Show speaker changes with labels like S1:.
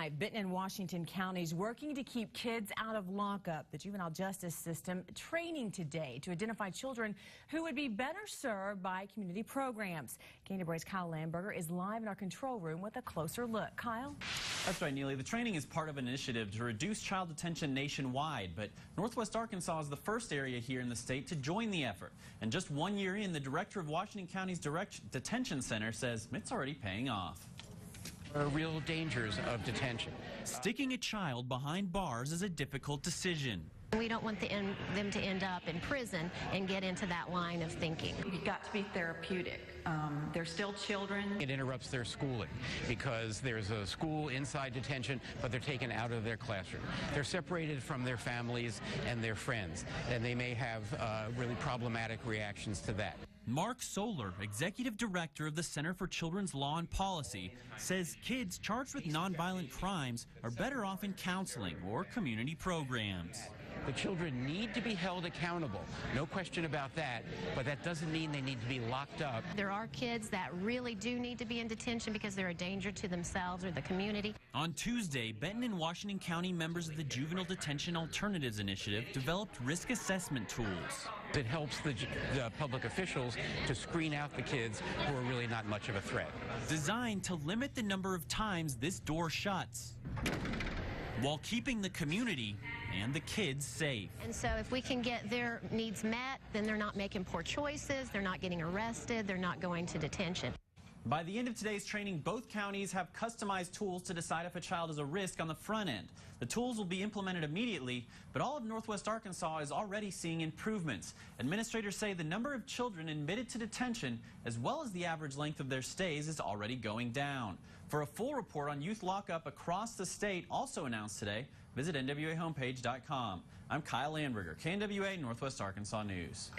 S1: 5, Benton and Washington counties working to keep kids out of lockup. The juvenile justice system training today to identify children who would be better served by community programs. KNWA's Kyle Landberger is live in our control room with a closer look. Kyle?
S2: That's right, Neely. The training is part of an initiative to reduce child detention nationwide, but Northwest Arkansas is the first area here in the state to join the effort. And just 1 year in, the director of Washington County's Detention Center says it's already paying off.
S3: There are real dangers of detention.
S2: Sticking a child behind bars is a difficult decision.
S4: We don't want them to end up in prison and get into that line of thinking.
S5: You've got to be therapeutic. They're still children.
S3: It interrupts their schooling because there's a school inside detention, but they're taken out of their classroom. They're separated from their families and their friends, and they may have really problematic reactions to that.
S2: Mark Soler, executive director of the Center for Children's Law and Policy, says kids charged with nonviolent crimes are better off in counseling or community programs.
S3: The children need to be held accountable, no question about that, but that doesn't mean they need to be locked up.
S4: There are kids that really do need to be in detention because they're a danger to themselves or the community.
S2: On Tuesday, Benton and Washington County members of the Juvenile Detention Alternatives Initiative developed risk assessment tools.
S3: It helps the public officials to screen out the kids who are really not much of a threat.
S2: Designed to limit the number of times this door shuts, while keeping the community and the kids safe.
S4: And so if we can get their needs met, then they're not making poor choices, they're not getting arrested, they're not going to detention.
S2: By the end of today's training, both counties have customized tools to decide if a child is a risk on the front end. The tools will be implemented immediately, but all of Northwest Arkansas is already seeing improvements. Administrators say the number of children admitted to detention, as well as the average length of their stays, is already going down. For a full report on youth lockup across the state, also announced today, visit nwahomepage.com. I'm Kyle Landberger, KNWA Northwest Arkansas News.